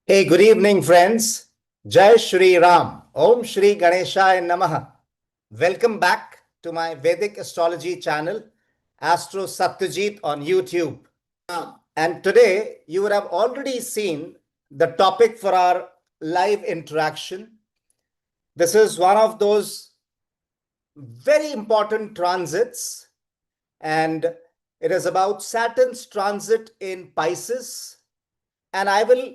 Hey, good evening, friends. Jai Shri Ram. Om Shri Ganeshaya Namaha. Welcome back to my Vedic astrology channel, Astro Satyajit on YouTube. And today, you would have already seen the topic for our live interaction. This is one of those very important transits, and it is about Saturn's transit in Pisces. And I will,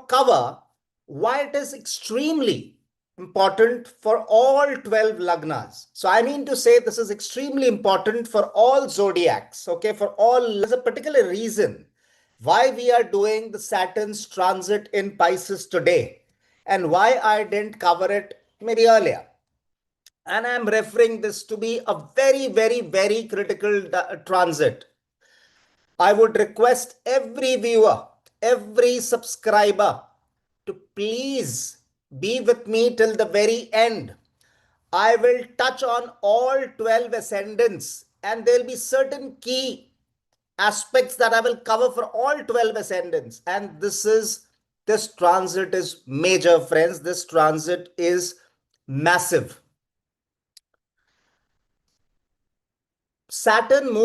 cover why it is extremely important for all 12 Lagnas. So I mean to say this is extremely important for all zodiacs, okay, for all. There's a particular reason why we are doing the Saturn's transit in Pisces today and why I didn't cover it maybe earlier. And I'm referring this to be a very, very, very critical transit. I would request every viewer, every subscriber to please be with me till the very end. I will touch on all 12 ascendants, and there'll be certain key aspects that I will cover for all 12 ascendants. And this transit is major, friends. This transit is massive. Saturn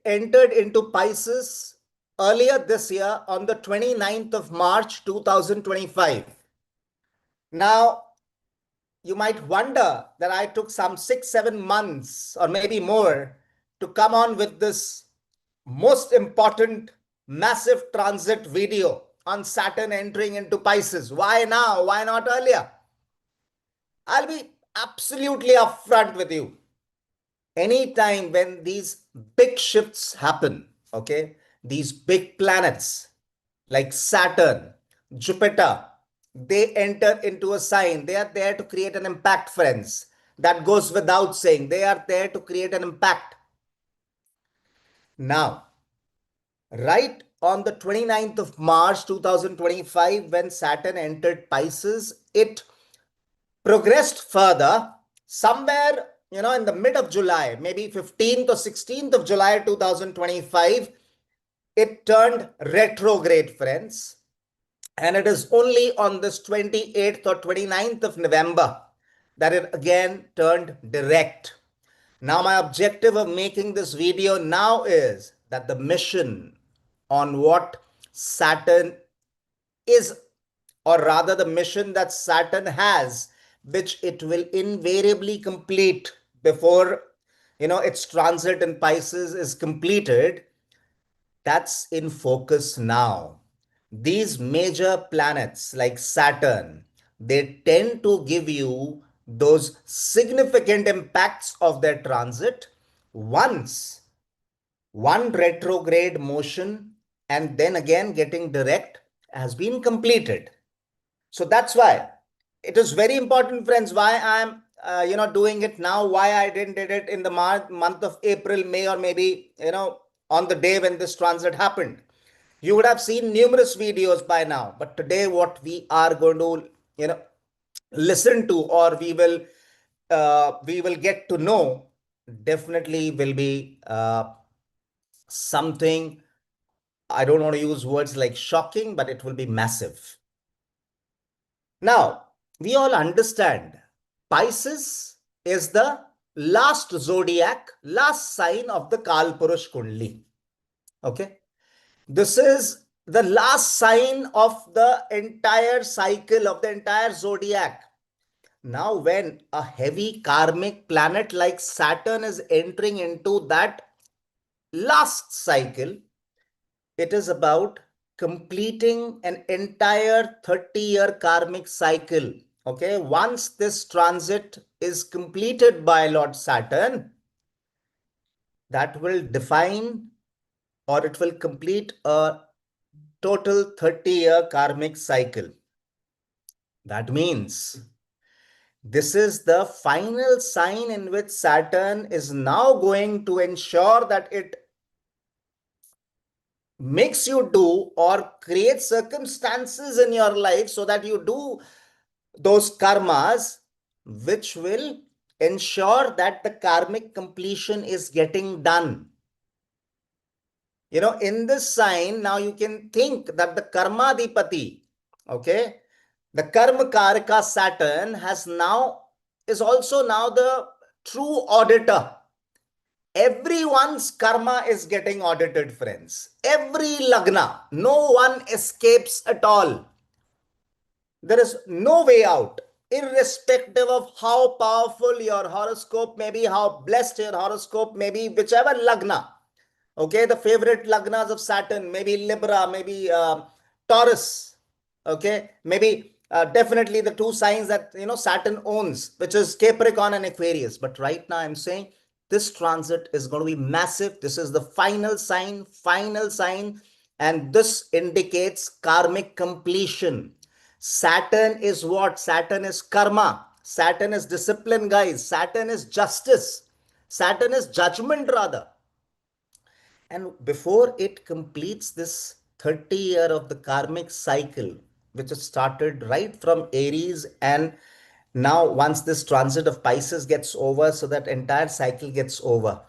entered into Pisces earlier this year on the 29th of March 2025. Now, you might wonder that I took some 6-7 months or maybe more to come on with this most important massive transit video on Saturn entering into Pisces. Why now? Why not earlier? I'll be absolutely upfront with you. Anytime when these big shifts happen, okay, these big planets like Saturn, Jupiter, they enter into a sign. They are there to create an impact, friends. That goes without saying. They are there to create an impact. Now, right on the 29th of March 2025, when Saturn entered Pisces, it progressed further somewhere, in the mid of July, maybe 15th or 16th of July 2025, it turned retrograde, friends. And it is only on this 28th or 29th of November that it again turned direct. Now, my objective of making this video now is that the mission on what Saturn is, or rather the mission that Saturn has, which it will invariably complete before its transit in Pisces is completed, that's in focus now. These major planets like Saturn, they tend to give you those significant impacts of their transit once one retrograde motion and then again getting direct has been completed. So that's why it is very important, friends, why I'm doing it now, why I didn't did it in the month of April, May, or maybe on the day when this transit happened. You would have seen numerous videos by now, but today what we are going to listen to, or we will get to know, definitely will be something. I don't want to use words like shocking, but it will be massive. Now, we all understand Pisces is the last zodiac, last sign of the Kalpurush Kundli. Okay. This is the last sign of the entire cycle, of the entire zodiac. Now, when a heavy karmic planet like Saturn is entering into that last cycle, it is about completing an entire 30-year karmic cycle. Okay, once this transit is completed by Lord Saturn, that will define, or it will complete a total 30-year karmic cycle. That means this is the final sign in which Saturn is now going to ensure that it makes you do or create circumstances in your life so that you do those karmas which will ensure that the karmic completion is getting done. In this sign, now you can think that the karmadipati, Okay. The karma karika Saturn is also now the true auditor. Everyone's karma is getting audited, friends. Every lagna, no one escapes at all. There is no way out, irrespective of how powerful your horoscope may be, how blessed your horoscope may be, whichever lagna. Okay, the favorite lagnas of Saturn, maybe Libra, maybe Taurus. Okay, maybe definitely the two signs that Saturn owns, which is Capricorn and Aquarius. But right now, I'm saying this transit is going to be massive. This is the final sign, and this indicates karmic completion. Saturn is what? Saturn is karma. Saturn is discipline, guys. Saturn is justice. Saturn is judgment, rather. And before it completes this 30-year of the karmic cycle, which has started right from Aries, and now once this transit of Pisces gets over, so that entire cycle gets over,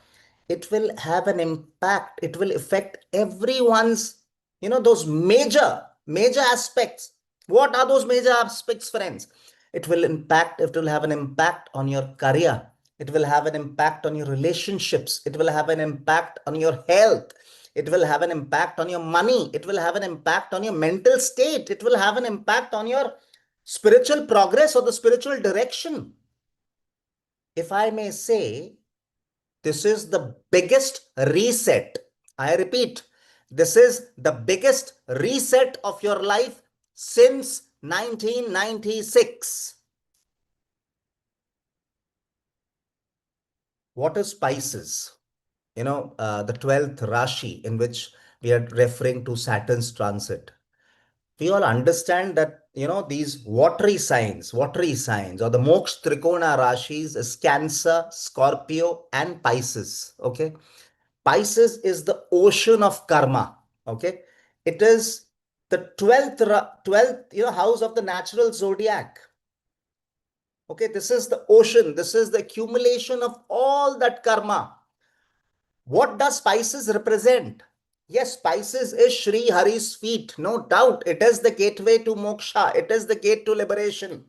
it will have an impact. It will affect everyone's, those major aspects. What are those major aspects, friends? It will have an impact on your career. It will have an impact on your relationships. It will have an impact on your health. It will have an impact on your money. It will have an impact on your mental state. It will have an impact on your spiritual progress or the spiritual direction. If I may say, this is the biggest reset. I repeat, this is the biggest reset of your life since 1996. What is Pisces? The 12th Rashi, in which we are referring to Saturn's transit. We all understand that, these watery signs, or the moksha trikona Rashis is Cancer, Scorpio, and Pisces. Okay. Pisces is the ocean of karma. Okay. It is the 12th, house of the natural zodiac. Okay. This is the ocean. This is the accumulation of all that karma. What does Pisces represent? Yes, Pisces is Sri Hari's feet, no doubt. It is the gateway to moksha. It is the gate to liberation.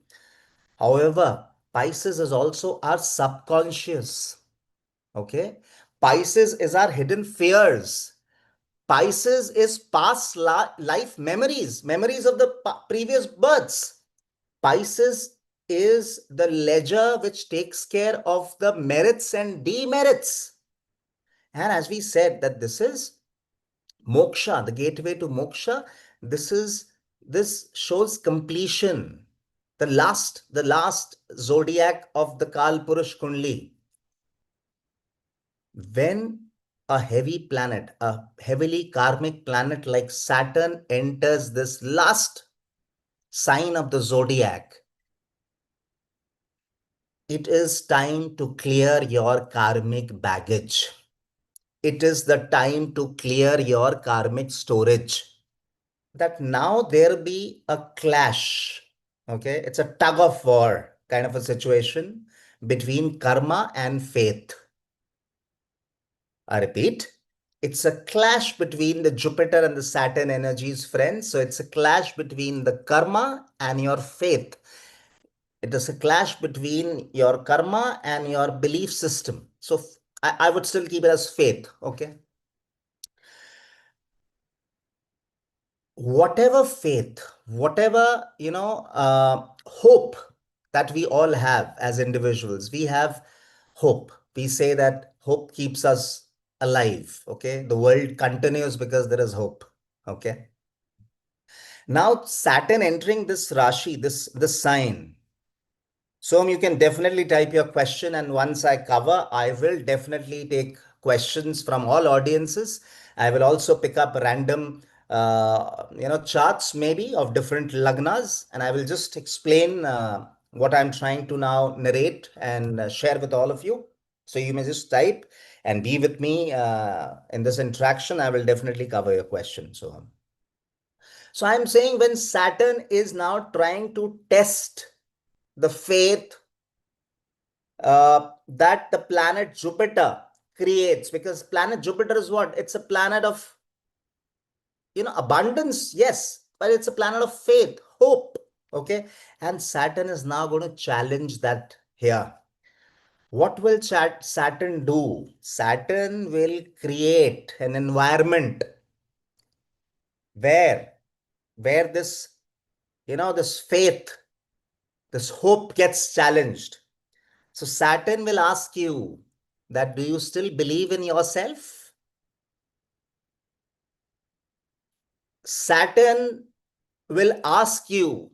However, Pisces is also our subconscious. Okay. Pisces is our hidden fears. Pisces is past life memories of the previous births. Pisces is the ledger which takes care of the merits and demerits. And as we said, that this is moksha, the gateway to moksha. This shows completion. The last zodiac of the Kal Purush Kundli. When a heavily karmic planet like Saturn enters this last sign of the zodiac, it is time to clear your karmic baggage. It is the time to clear your karmic storage. That now there be a clash. Okay, it's a tug of war kind of a situation between karma and faith. I repeat, it's a clash between the Jupiter and the Saturn energies, friends. So it's a clash between the karma and your faith. It is a clash between your karma and your belief system. So I would still keep it as faith. Okay. Whatever faith, whatever, hope that we all have as individuals, we have hope. We say that hope keeps us alive. Okay. The world continues because there is hope. Okay. Now, Saturn entering this Rashi, this sign. So you can definitely type your question, and once I cover, I will definitely take questions from all audiences. I will also pick up random, charts maybe of different lagnas, and I will just explain what I'm trying to now narrate and share with all of you. So you may just type and be with me in this interaction. I will definitely cover your question. So I'm saying when Saturn is now trying to test the faith that the planet Jupiter creates, because planet Jupiter is what? It's a planet of, abundance, yes, but it's a planet of faith, hope. Okay. And Saturn is now going to challenge that here. What will Saturn do? Saturn will create an environment where, this, this faith, this hope gets challenged. So Saturn will ask you that, do you still believe in yourself? Saturn will ask you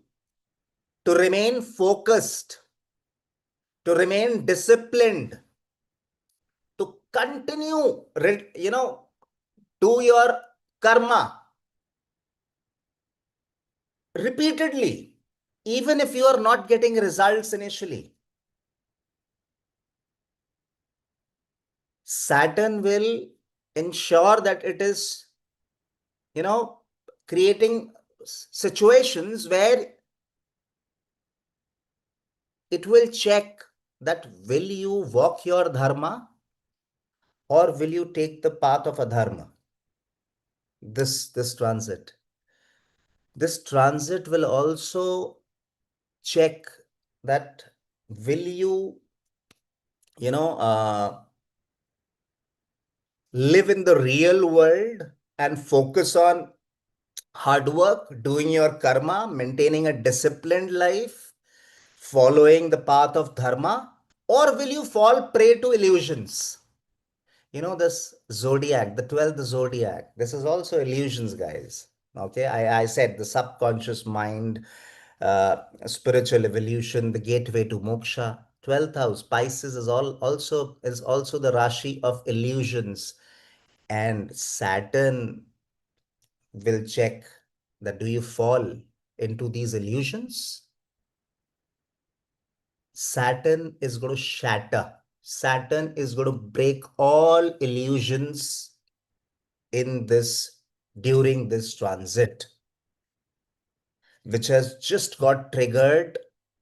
to remain focused, to remain disciplined, to continue, do your karma repeatedly, even if you are not getting results initially. Saturn will ensure that it is, you know, creating situations where it will check that, will you walk your dharma or will you take the path of adharma? This transit. This transit will also check that, will you, you know, live in the real world and focus on hard work, doing your karma, maintaining a disciplined life, following the path of dharma, or will you fall prey to illusions? This zodiac, the 12th zodiac, this is also illusions, guys. Okay, I said the subconscious mind, spiritual evolution, the gateway to moksha. 12th house, Pisces, is also the Rashi of illusions. And Saturn will check that, do you fall into these illusions? Saturn is going to shatter. Saturn is going to break all illusions in this, during this transit, which has just got triggered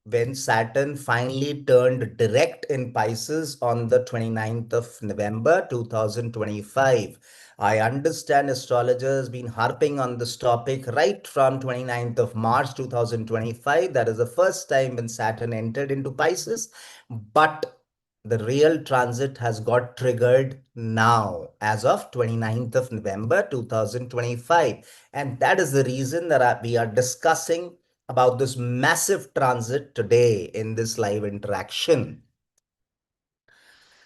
when Saturn finally turned direct in Pisces on the 29th of November 2025. I understand astrologers been harping on this topic right from 29th of March 2025. That is the first time when Saturn entered into Pisces. But the real transit has got triggered now as of 29th of November 2025. And that is the reason that we are discussing about this massive transit today in this live interaction.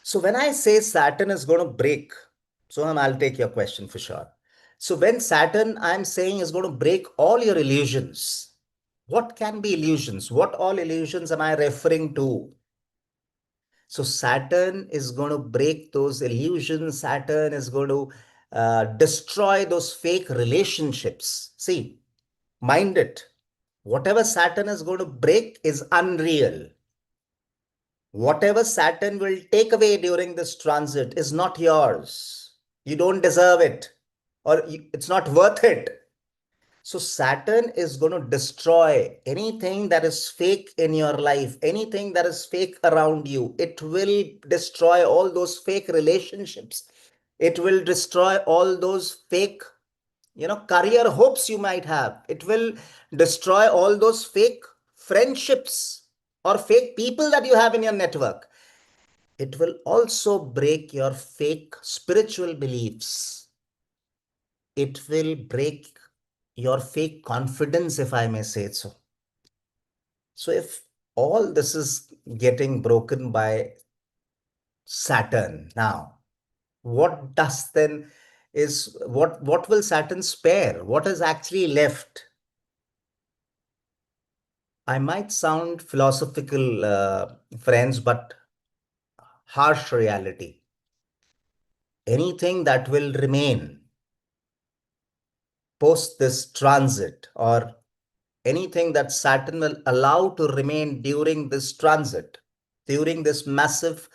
So when I say Saturn is going to break, so I'll take your question for sure. So when Saturn, I'm saying, is going to break all your illusions, what can be illusions? What all illusions am I referring to? So Saturn is going to break those illusions. Saturn is going to destroy those fake relationships. See, mind it. Whatever Saturn is going to break is unreal. Whatever Saturn will take away during this transit is not yours. You don't deserve it, or it's not worth it. So Saturn is going to destroy anything that is fake in your life, anything that is fake around you. It will destroy all those fake relationships. It will destroy all those fake, career hopes you might have. It will destroy all those fake friendships or fake people that you have in your network. It will also break your fake spiritual beliefs. It will break your fake confidence, if I may say it so. So if all this is getting broken by Saturn now, what does then is what will Saturn spare? What is actually left? I might sound philosophical, friends, but harsh reality. Anything that will remain post this transit, or anything that Saturn will allow to remain during this transit, during this massive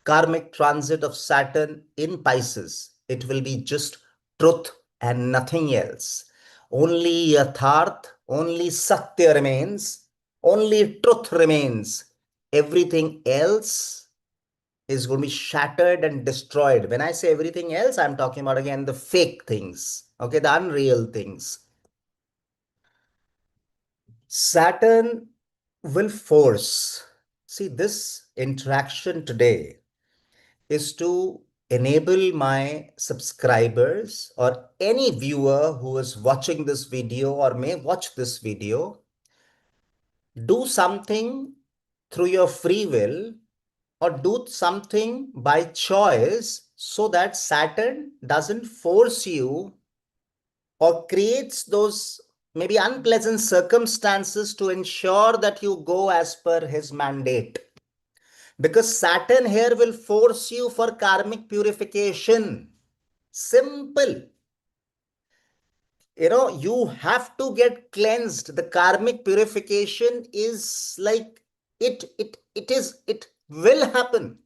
karmic transit of Saturn in Pisces, it will be just truth and nothing else. Only Yatharth, only Satya remains, only truth remains. Everything else is going to be shattered and destroyed. When I say everything else, I'm talking about again the fake things, okay, the unreal things. Saturn will force. See, this interaction today is to enable my subscribers or any viewer who is watching this video or may watch this video, do something through your free will or do something by choice so that Saturn doesn't force you or creates those maybe unpleasant circumstances to ensure that you go as per his mandate. Because Saturn here will force you for karmic purification. Simple. You have to get cleansed. The karmic purification is like it will happen.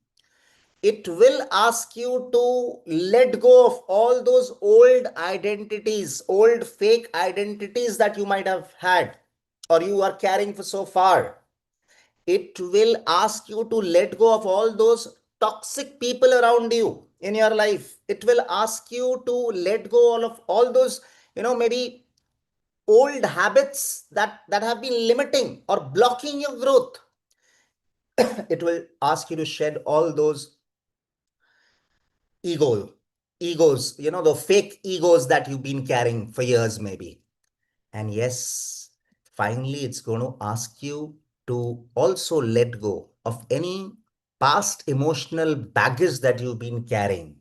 It will ask you to let go of all those old identities, old fake identities that you might have had or you are carrying for so far. It will ask you to let go of all those toxic people around you in your life. It will ask you to let go of all those, maybe old habits that have been limiting or blocking your growth. It will ask you to shed all those egos, the fake egos that you've been carrying for years, maybe. And yes, finally, it's going to ask you to also let go of any past emotional baggage that you've been carrying.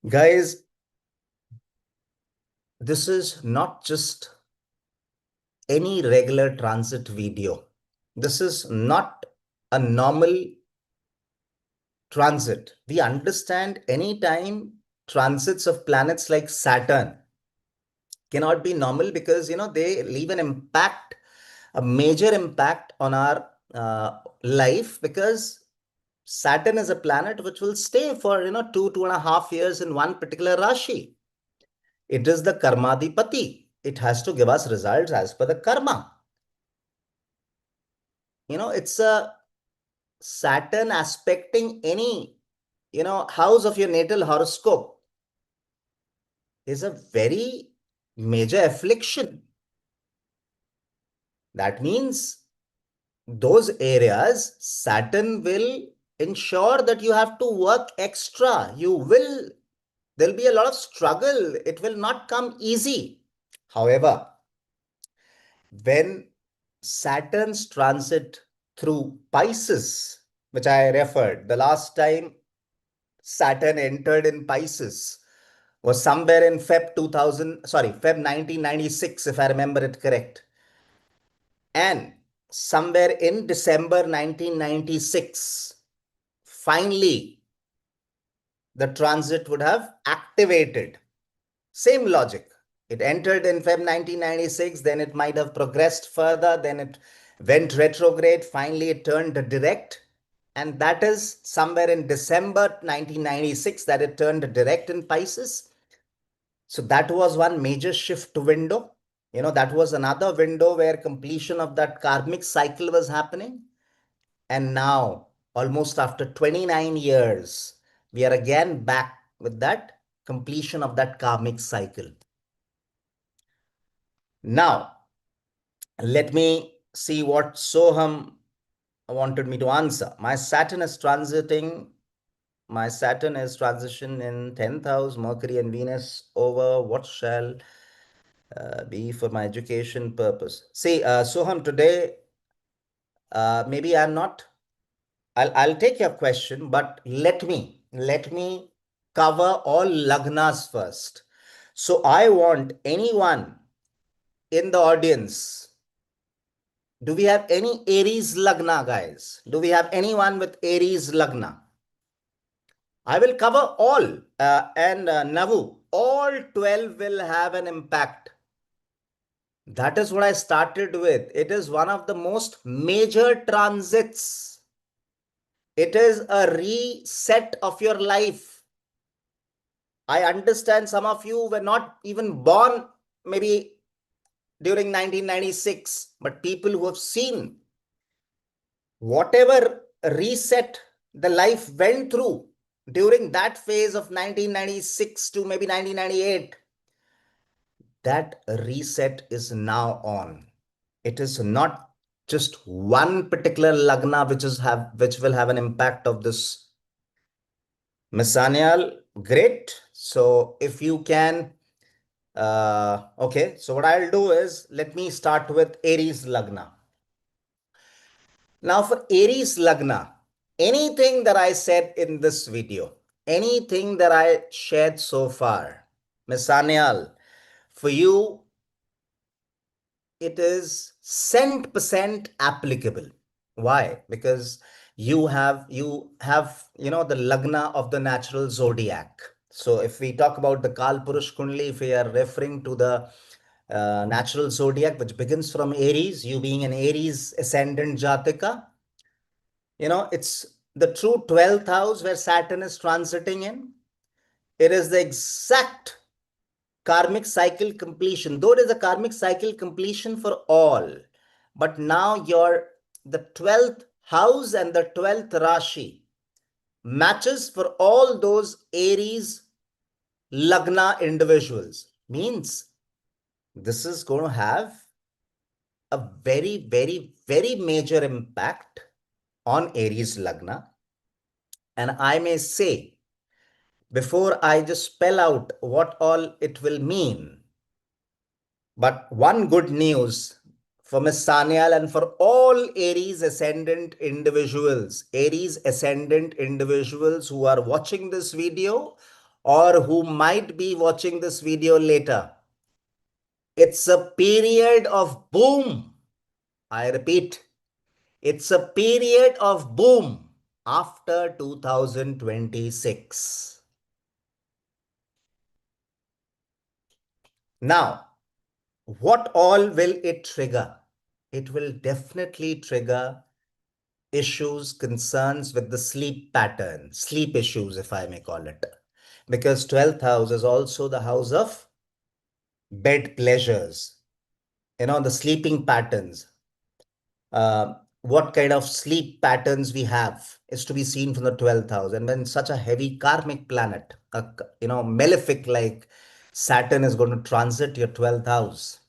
Guys, this is not just any regular transit video. This is not a normal transit. We understand anytime transits of planets like Saturn cannot be normal because they leave an impact, a major impact on our life, because Saturn is a planet which will stay for 2.5 years in one particular rashi. It is the karmadipati. It has to give us results as per the karma. It's a Saturn aspecting any house of your natal horoscope is a very major affliction. That means those areas, Saturn will ensure that you have to work extra. There'll be a lot of struggle. It will not come easy. However, when Saturn's transit through Pisces, which I referred, the last time Saturn entered in Pisces was somewhere in Feb 1996, if I remember it correct. And somewhere in December 1996, finally, the transit would have activated. Same logic. It entered in Feb 1996, then it might have progressed further, then it went retrograde, finally it turned direct. And that is somewhere in December 1996 that it turned direct in Pisces. So that was one major shift window. That was another window where completion of that karmic cycle was happening. And now, almost after 29 years, we are again back with that completion of that karmic cycle. Now, let me see what Soham wanted me to answer. My Saturn is transition in 10th house, Mercury and Venus over. What shall be for my education purpose? See, Soham, today, maybe I'll take your question, but let me cover all Lagnas first. So I want anyone in the audience. Do we have any Aries Lagna, guys? Do we have anyone with Aries Lagna? I will cover all, and Navu, all 12 will have an impact. That is what I started with. It is one of the most major transits. It is a reset of your life. I understand some of you were not even born maybe during 1996, but people who have seen whatever reset the life went through during that phase of 1996 to maybe 1998, that reset is now on. It is not just one particular lagna which will have an impact of this mesannial. Great. So if you can, okay. So what I'll do is, let me start with Aries lagna. Now for Aries Lagna, anything that I said in this video, anything that I shared so far, Miss Sanyal, for you, it is 100% applicable. Why? Because the Lagna of the natural zodiac. So if we talk about the Kal Purush Kundli, if we are referring to the natural zodiac, which begins from Aries, you being an Aries ascendant Jatika, it's the true 12th house where Saturn is transiting in. It is the exact karmic cycle completion, though it is a karmic cycle completion for all. But now the 12th house and the 12th Rashi matches for all those Aries Lagna individuals. Means this is going to have a very, very, very major impact on Aries Lagna. And I may say, before I just spell out what all it will mean, but one good news for Miss Sanyal and for all Aries ascendant individuals who are watching this video or who might be watching this video later. It's a period of boom. I repeat, it's a period of boom after 2026. Now, what all will it trigger? It will definitely trigger issues, concerns with the sleep pattern, sleep issues, if I may call it. Because 12th house is also the house of bed pleasures, the sleeping patterns. What kind of sleep patterns we have is to be seen from the 12th house. And when such a heavy karmic planet, malefic like Saturn is going to transit your 12th house,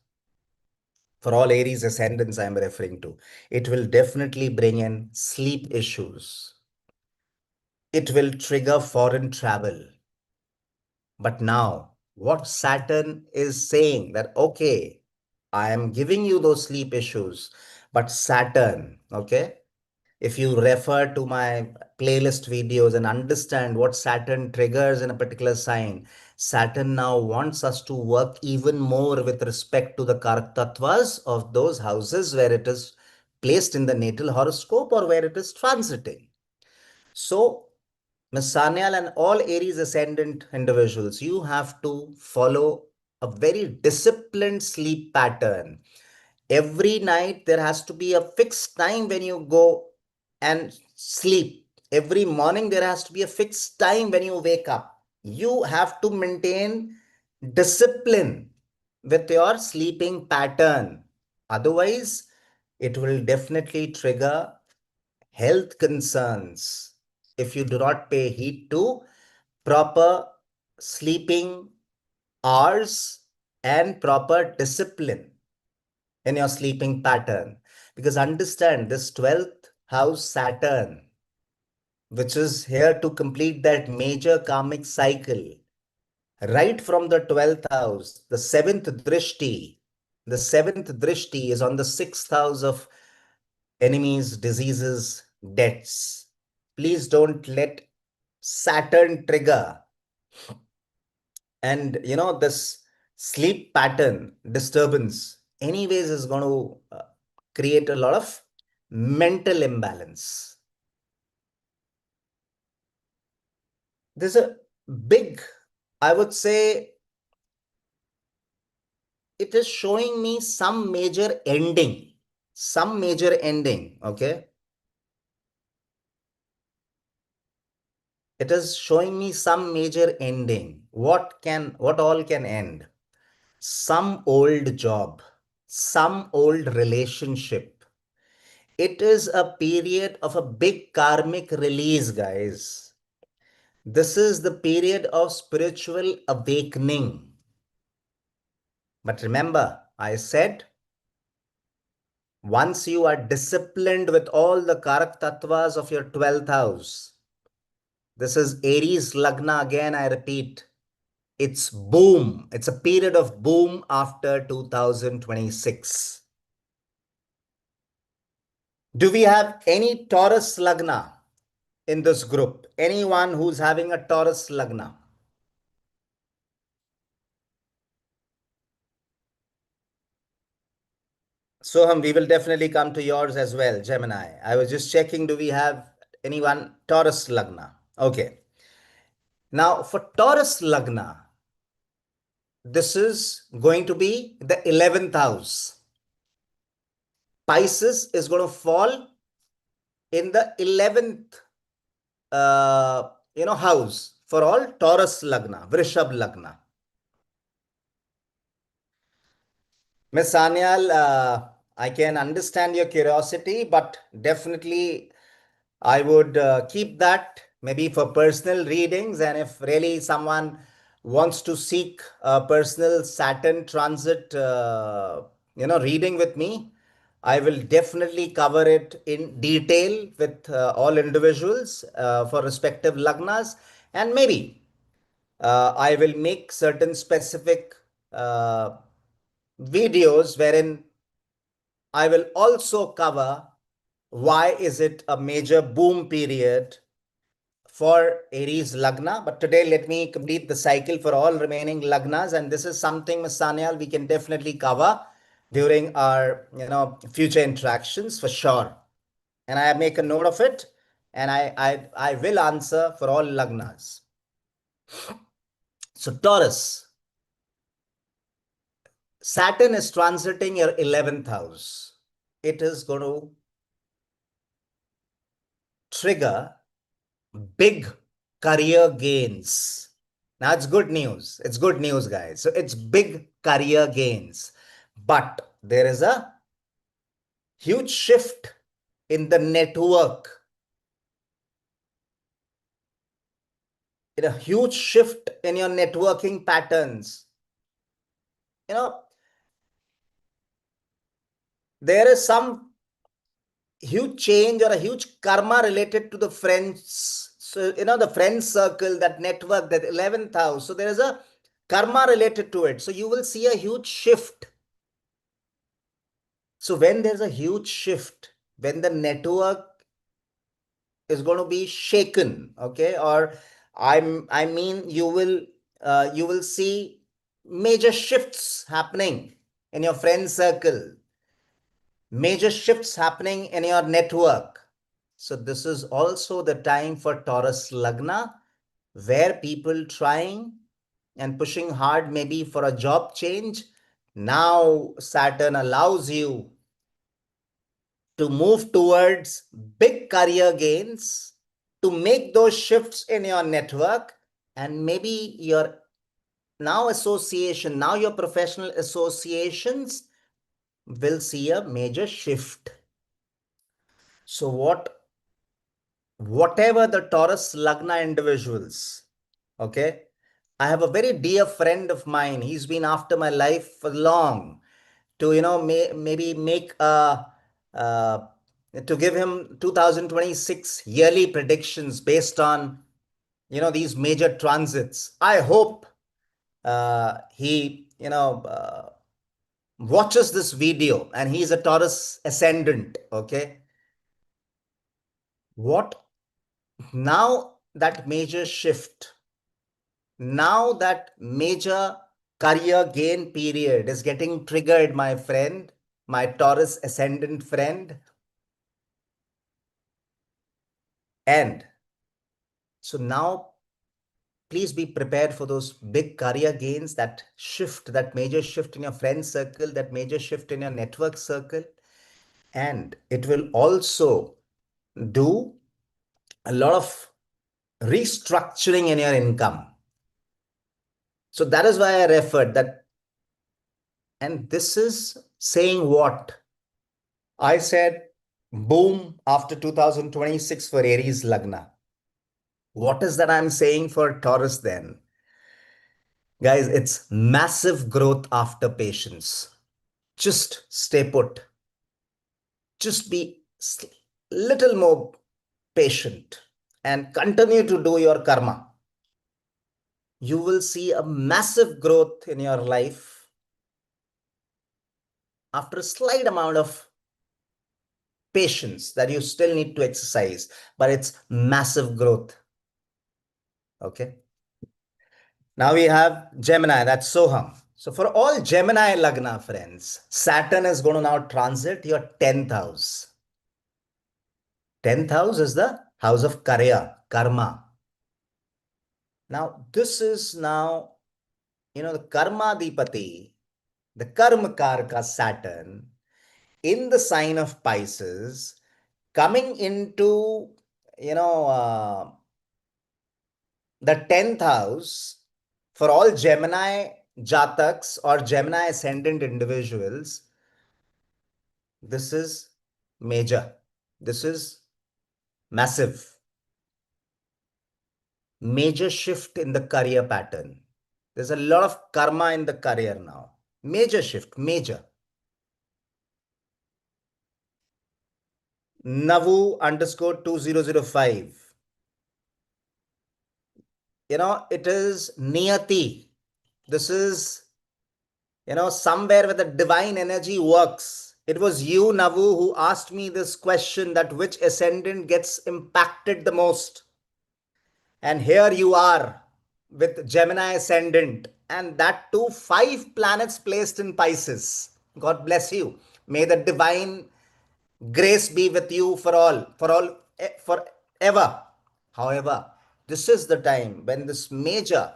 for all Aries ascendants I'm referring to, it will definitely bring in sleep issues. It will trigger foreign travel. But now, what Saturn is saying that, okay, I am giving you those sleep issues, but Saturn, okay, if you refer to my playlist videos and understand what Saturn triggers in a particular sign, Saturn now wants us to work even more with respect to the Karak Tattvas of those houses where it is placed in the natal horoscope or where it is transiting. So, Ms. Sanyal and all Aries ascendant individuals, you have to follow a very disciplined sleep pattern. Every night there has to be a fixed time when you go and sleep. Every morning there has to be a fixed time when you wake up. You have to maintain discipline with your sleeping pattern. Otherwise, it will definitely trigger health concerns if you do not pay heed to proper sleeping hours and proper discipline in your sleeping pattern. Because understand, this 12th house Saturn, which is here to complete that major karmic cycle, right from the 12th house, the seventh drishti is on the 6th house of enemies, diseases, deaths. Please don't let Saturn trigger. And this sleep pattern disturbance anyways is going to create a lot of mental imbalance. There's a big, I would say, it is showing me some major ending, okay? It is showing me some major ending. What all can end? Some old job, some old relationship. It is a period of a big karmic release, guys. This is the period of spiritual awakening. But remember, I said once you are disciplined with all the Karak Tattvas of your 12th house, this is Aries Lagna again, I repeat. It's boom. It's a period of boom after 2026. Do we have any Taurus Lagna in this group? Anyone who's having a Taurus Lagna? Soham, we will definitely come to yours as well, Gemini. I was just checking, do we have anyone Taurus Lagna? Okay. Now, for Taurus Lagna, this is going to be the 11th house. Pisces is going to fall in the 11th house for all Taurus Lagna, Vrishab Lagna. Miss Sanyal, I can understand your curiosity, but definitely I would keep that maybe for personal readings. And if really someone wants to seek a personal Saturn transit, reading with me, I will definitely cover it in detail with all individuals for respective Lagnas. And maybe I will make certain specific uh, videos wherein I will also cover why is it a major boom period for Aries Lagna. But today, let me complete the cycle for all remaining Lagnas. And this is something, Ms. Sanyal, we can definitely cover during our future interactions for sure. And I make a note of it. And I will answer for all Lagnas. So Taurus, Saturn is transiting your 11th house. It is going to trigger big career gains. Now it's good news. It's good news, guys. So it's big career gains. But there is a huge shift in the network, in a huge shift in your networking patterns. There is some huge change or a huge karma related to the friends. So, the friend circle, that network, that 11th house. So there is a karma related to it. So you will see a huge shift. So when there's a huge shift, when the network is going to be shaken, okay, or I mean you will see major shifts happening in your friend circle, major shifts happening in your network. So this is also the time for Taurus Lagna, where people trying and pushing hard maybe for a job change. Now Saturn allows you to move towards big career gains, to make those shifts in your network, and maybe your now your professional associations will see a major shift. So whatever the Taurus Lagna individuals, okay, I have a very dear friend of mine. He's been after my life for long to, maybe make uh, to give him 2026 yearly predictions based on, these major transits. I hope he, watches this video, and he's a Taurus ascendant. Okay. What now that major shift, now that major career gain period is getting triggered, my friend, my Taurus ascendant friend. And so now, please be prepared for those big career gains, that shift, that major shift in your friend circle, that major shift in your network circle. And it will also do a lot of restructuring in your income. So that is why I referred that. And this is saying what? I said boom after 2026 for Aries Lagna. What is that I'm saying for Taurus then? Guys, it's massive growth after patience. Just stay put. Just be little more patient and continue to do your karma. You will see a massive growth in your life after a slight amount of patience that you still need to exercise, but it's massive growth. Okay. Now we have Gemini, that's Soham. So for all Gemini Lagna friends, Saturn is going to now transit your 10th house. 10th house is the house of Karya, karma. Now this is now, the Karma Dipati, the Karma Karka Saturn in the sign of Pisces coming into, you know, the 10th house for all Gemini Jataks or Gemini ascendant individuals. This is major. This is massive. Major shift in the career pattern. There's a lot of karma in the career now. Major shift, major. Navu underscore 2005. It is Niyati. This is, somewhere where the divine energy works. It was you, Navu, who asked me this question that which ascendant gets impacted the most. And here you are with Gemini ascendant, and that too, 5 planets placed in Pisces. God bless you. May the divine grace be with you forever. However, this is the time when this major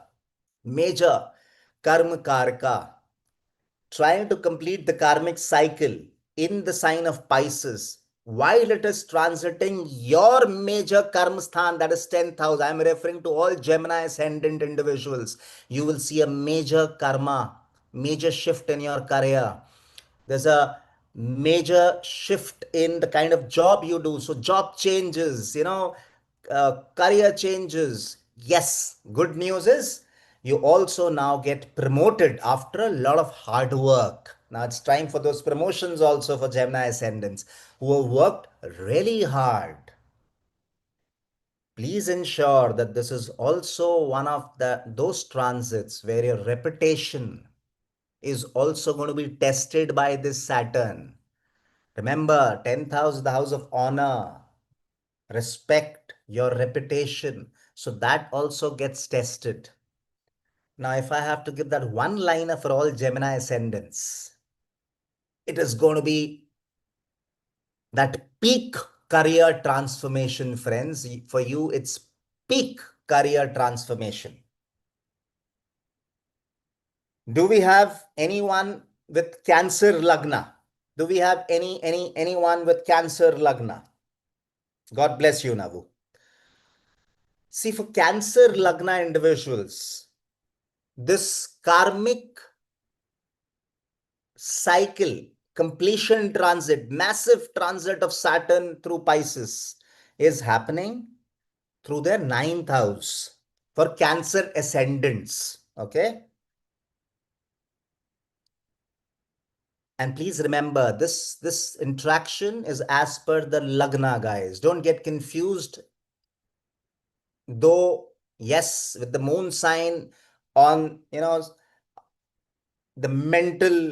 karma karka trying to complete the karmic cycle in the sign of Pisces while it is transiting your major karma sthan, that is 10th house. I am referring to all Gemini ascendant individuals. You will see a major karma, major shift in your career. There's a major shift in the kind of job you do. So job changes, career changes. Yes, good news is you also now get promoted after a lot of hard work. Now it's time for those promotions also for Gemini ascendants who have worked really hard. Please ensure that this is also one of those transits where your reputation is also going to be tested by this Saturn. Remember, 10th house, the house of honor, respect, your reputation. So that also gets tested. Now, if I have to give that one liner for all Gemini ascendants, it is going to be that peak career transformation, friends. For you, it's peak career transformation. Do we have anyone with Cancer Lagna? Do we have anyone with Cancer Lagna? God bless you, Navu. See, for Cancer Lagna individuals, this karmic cycle, completion transit, massive transit of Saturn through Pisces is happening through their 9th house for Cancer ascendants. Okay. And please remember, this interaction is as per the Lagna, guys. Don't get confused. Though, yes, with the moon sign on, the mental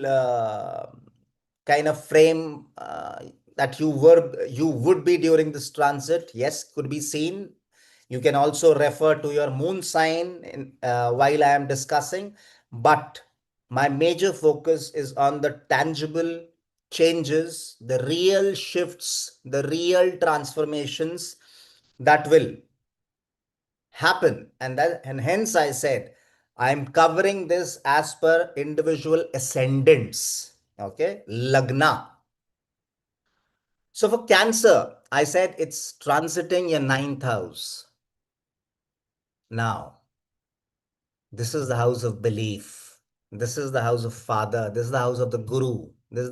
kind of frame that you would be during this transit, yes, could be seen. You can also refer to your moon sign while I am discussing, but my major focus is on the tangible changes, the real shifts, the real transformations that will happen. And hence I said I'm covering this as per individual ascendants. Okay, Lagna. So for Cancer, I said it's transiting your 9th house. Now, this is the house of belief. This is the house of father. This is the house of the guru. This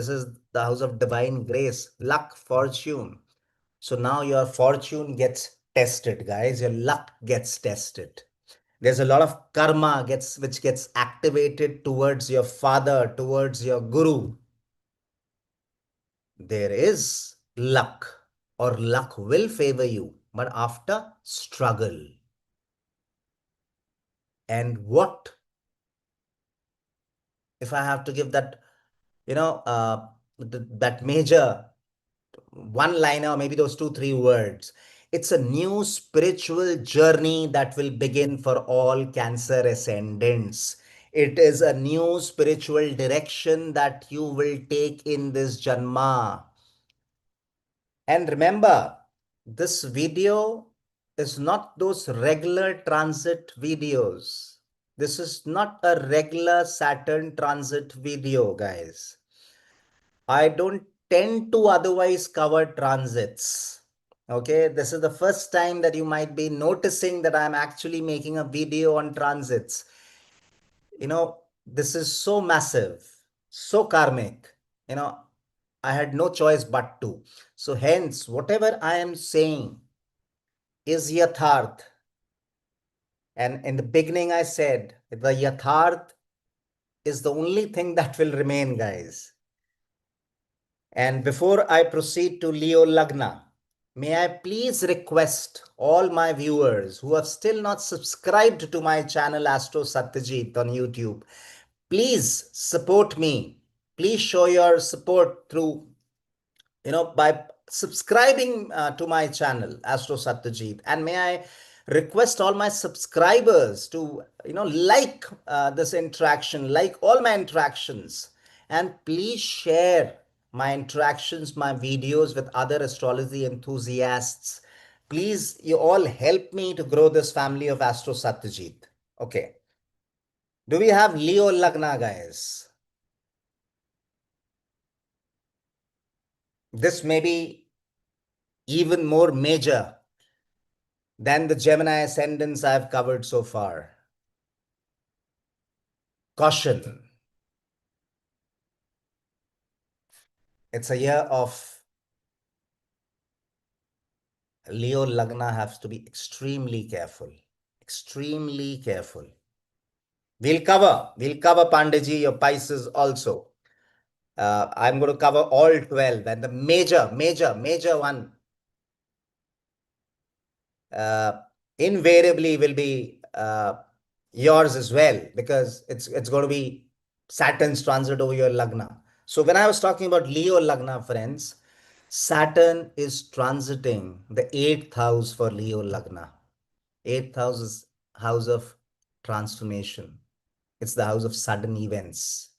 is the house of divine grace, luck, fortune. So now your fortune gets tested, guys. Your luck gets tested. There's a lot of karma which gets activated towards your father, towards your guru. There is luck, or luck will favor you, but after struggle. And what if I have to give that, that major one liner, or maybe those two, three words? It's a new spiritual journey that will begin for all Cancer ascendants. It is a new spiritual direction that you will take in this Janma. And remember, this video is not those regular transit videos. This is not a regular Saturn transit video, guys. I don't tend to otherwise cover transits. Okay, this is the first time that you might be noticing that I'm actually making a video on transits. This is so massive, so karmic. I had no choice but to. So hence, whatever I am saying is yatharth. And in the beginning, I said the yatharth is the only thing that will remain, guys. And before I proceed to Leo Lagna, may I please request all my viewers who have still not subscribed to my channel Astro Satyajit on YouTube, please support me. Please show your support through, by subscribing to my channel Astro Satyajit. And may I request all my subscribers to, like this interaction, like all my interactions, and please share my interactions, my videos with other astrology enthusiasts. Please, you all help me to grow this family of Astro Satyajit. Okay. Do we have Leo Lagna, guys? This may be even more major than the Gemini ascendants I've covered so far. Caution. It's a year of Leo Lagna has to be extremely careful. Extremely careful. We'll cover Pandeji, your Pisces also. I'm going to cover all 12, and the major one invariably will be yours as well, because it's going to be Saturn's transit over your Lagna. So when I was talking about Leo Lagna, friends, Saturn is transiting the eighth house for Leo Lagna. Eighth house is house of transformation. It's the house of sudden events.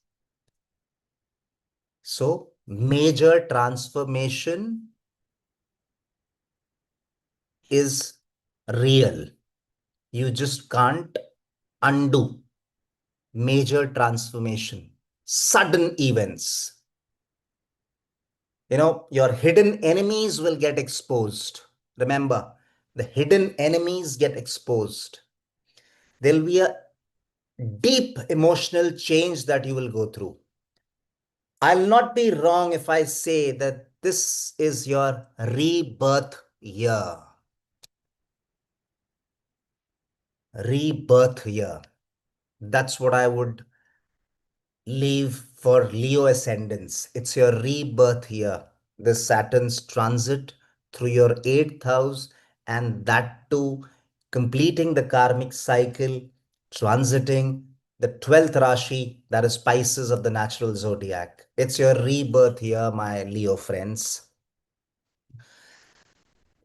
So major transformation is real. You just can't undo major transformation, sudden events. Your hidden enemies will get exposed. Remember, the hidden enemies get exposed. There'll be a deep emotional change that you will go through. I'll not be wrong if I say that this is your rebirth year. Rebirth year. That's what I would leave for Leo ascendants. It's your rebirth year. The Saturn's transit through your eighth house, and that too completing the karmic cycle, transiting the 12th Rashi, that is Pisces of the natural zodiac. It's your rebirth year, my Leo friends.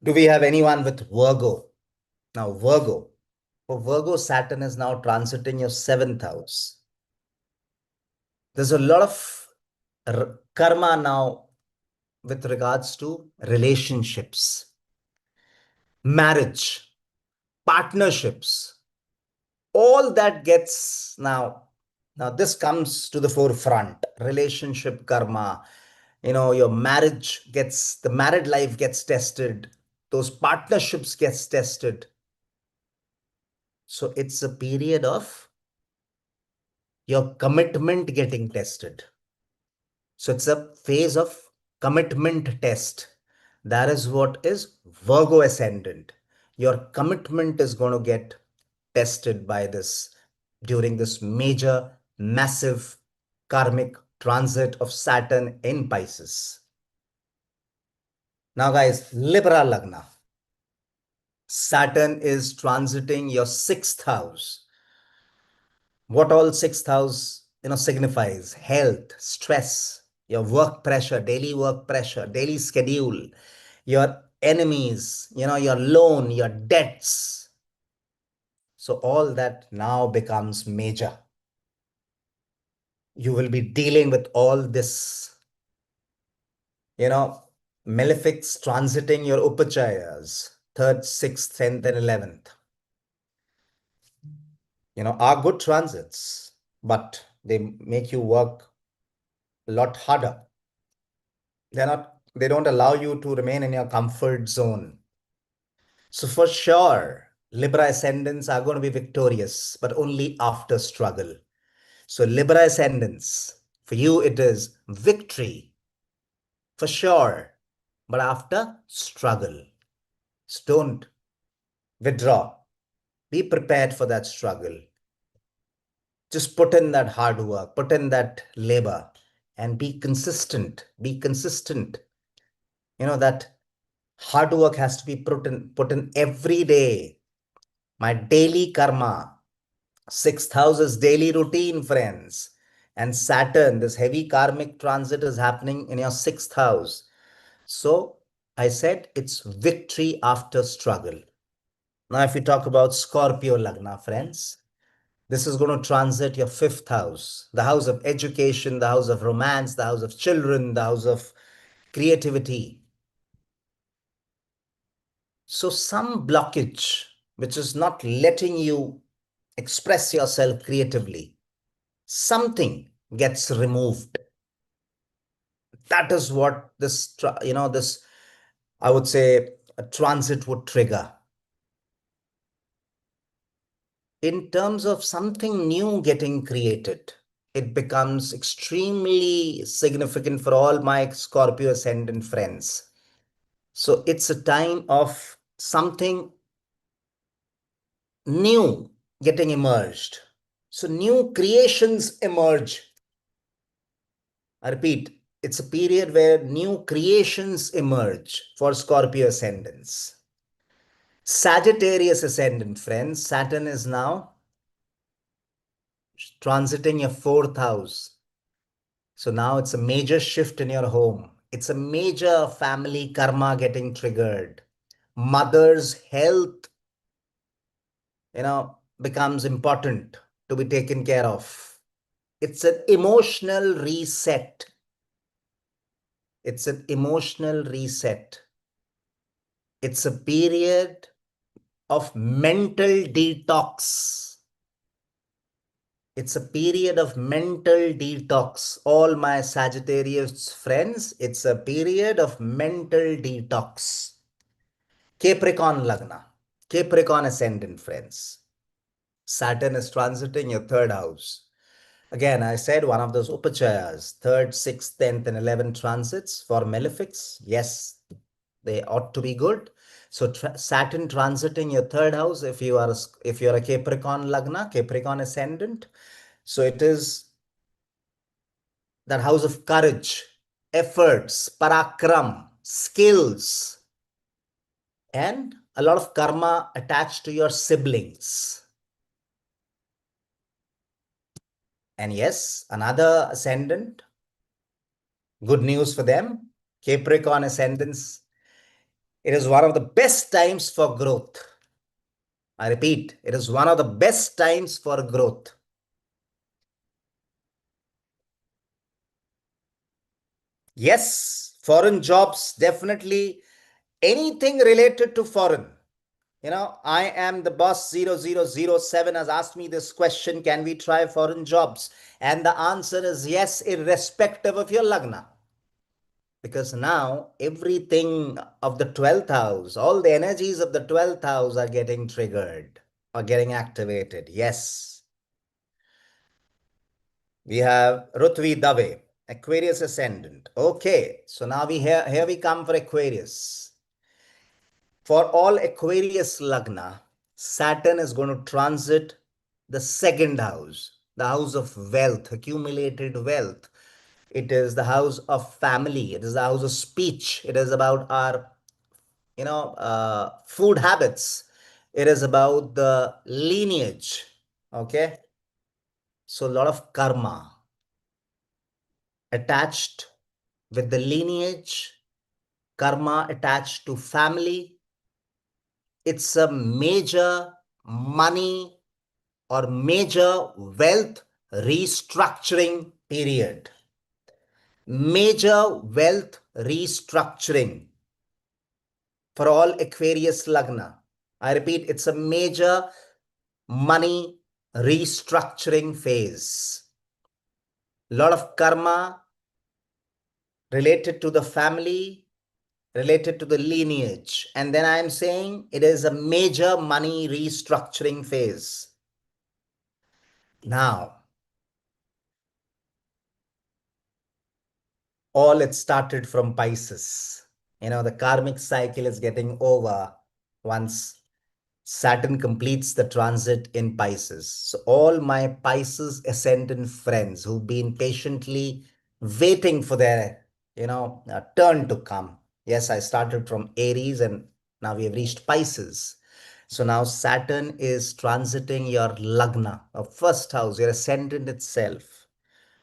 Do we have anyone with Virgo? Now, Virgo. For Virgo, Saturn is now transiting your seventh house. There's a lot of karma now with regards to relationships, marriage, partnerships. All that gets now this comes to the forefront. Relationship karma, your the married life gets tested. Those partnerships gets tested. So it's a period of your commitment getting tested. So it's a phase of commitment test. That is what is Virgo ascendant. Your commitment is going to get tested by this during this major, massive karmic transit of Saturn in Pisces. Now, guys, Libra Lagna. Saturn is transiting your sixth house. What all sixth house, signifies: health, stress, your work pressure, daily schedule, your enemies, your loan, your debts. So all that now becomes major. You will be dealing with all this, malefics transiting your upachayas, third, sixth, 10th, and 11th. Are good transits, but they make you work a lot harder. They don't allow you to remain in your comfort zone. So for sure, Libra ascendants are going to be victorious, but only after struggle. So Libra ascendants, for you, it is victory for sure, but after struggle. So don't withdraw. Be prepared for that struggle. Just put in that hard work, put in that labor, and be consistent. Be consistent. That hard work has to be put in every day. My daily karma. Sixth house is daily routine, friends. And Saturn, this heavy karmic transit is happening in your sixth house. So I said it's victory after struggle. Now, if we talk about Scorpio Lagna, friends, this is going to transit your fifth house, the house of education, the house of romance, the house of children, the house of creativity. So some blockage, which is not letting you express yourself creatively, something gets removed. That is what this, I would say, a transit would trigger. In terms of something new getting created, it becomes extremely significant for all my Scorpio ascendant friends. So it's a time of something new getting emerged. So new creations emerge. I repeat, it's a period where new creations emerge for Scorpio ascendants. Sagittarius ascendant, friends, Saturn is now transiting your fourth house. So now it's a major shift in your home. It's a major family karma getting triggered. Mother's health, becomes important to be taken care of. It's an emotional reset. It's an emotional reset. It's a period of mental detox. It's a period of mental detox. All my Sagittarius friends, it's a period of mental detox. Capricorn Lagna, Capricorn ascendant friends. Saturn is transiting your third house. Again, I said one of those upachayas, third, sixth, 10th, and 11th transits for malefics. Yes, they ought to be good. So Saturn transiting your third house, if you're a Capricorn Lagna, Capricorn ascendant. So it is that house of courage, efforts, parakram, skills, and a lot of karma attached to your siblings. And yes, another ascendant, good news for them, Capricorn ascendants. It is one of the best times for growth. I repeat, it is one of the best times for growth. Yes, foreign jobs, definitely anything related to foreign. I am the boss 0007 has asked me this question, can we try foreign jobs? And the answer is yes, irrespective of your Lagna. Because now everything of the 12th house, all the energies of the 12th house are getting triggered or getting activated. Yes. We have Rutvi Dave, Aquarius ascendant. Okay, so now here we come for Aquarius. For all Aquarius Lagna, Saturn is going to transit the second house, the house of wealth, accumulated wealth. It is the house of family. It is the house of speech. It is about our, food habits. It is about the lineage. Okay. So a lot of karma attached with the lineage, karma attached to family. It's a major money or major wealth restructuring period. Major wealth restructuring for all Aquarius Lagna. I repeat, it's a major money restructuring phase. A lot of karma related to the family, related to the lineage. And then I'm saying it is a major money restructuring phase. Now, all it started from Pisces. The karmic cycle is getting over once Saturn completes the transit in Pisces. So all my Pisces ascendant friends who've been patiently waiting for their, turn to come. Yes, I started from Aries and now we have reached Pisces. So now Saturn is transiting your Lagna, your first house, your ascendant itself.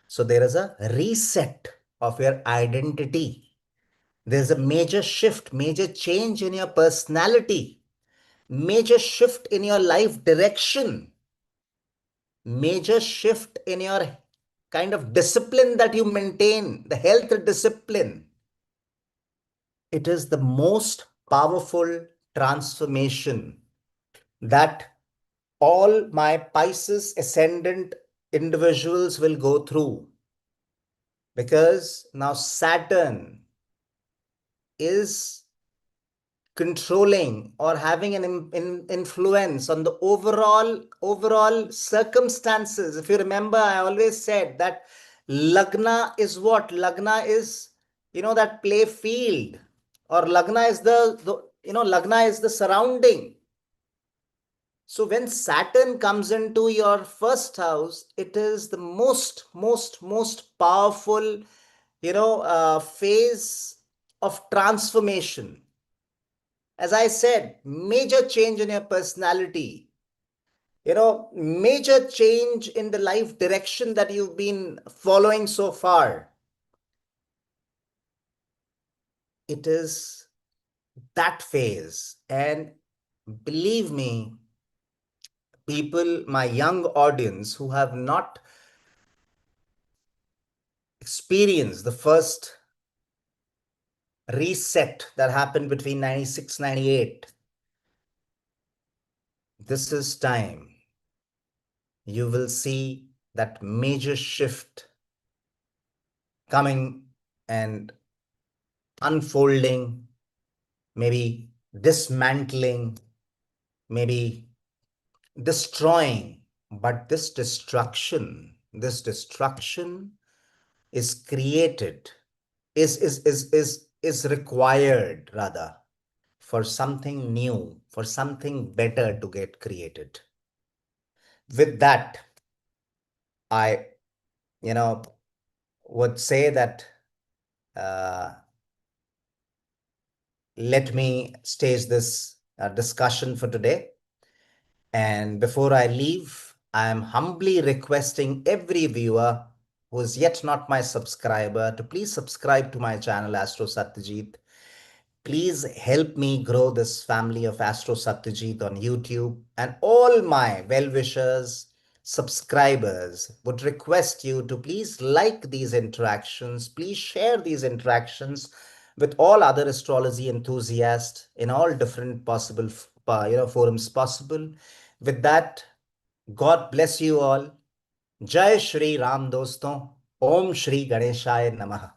So there is a reset of your identity. There's a major shift, major change in your personality, major shift in your life direction, major shift in your kind of discipline that you maintain, the health discipline. It is the most powerful transformation that all my Pisces ascendant individuals will go through, because now Saturn is controlling or having an influence on the overall circumstances. If you remember, I always said that Lagna is what? Lagna is, that play field, or Lagna is Lagna is the surrounding. So when Saturn comes into your first house, it is the most powerful, phase of transformation. As I said, major change in your personality, major change in the life direction that you've been following so far. It is that phase. And believe me, people, my young audience who have not experienced the first reset that happened between 96, 98, this is time. You will see that major shift coming and unfolding, maybe dismantling, maybe destroying. But this destruction is created, is required rather, for something new, for something better to get created. With that, I, would say that uh, let me stage this discussion for today. And before I leave, I am humbly requesting every viewer who is yet not my subscriber to please subscribe to my channel, Astro Satyajit. Please help me grow this family of Astro Satyajit on YouTube. And all my well-wishers, subscribers would request you to please like these interactions. Please share these interactions with all other astrology enthusiasts in all different possible forums possible. With that, God bless you all. Jai Shri Ram doston. Om Shri Ganeshaya Namah.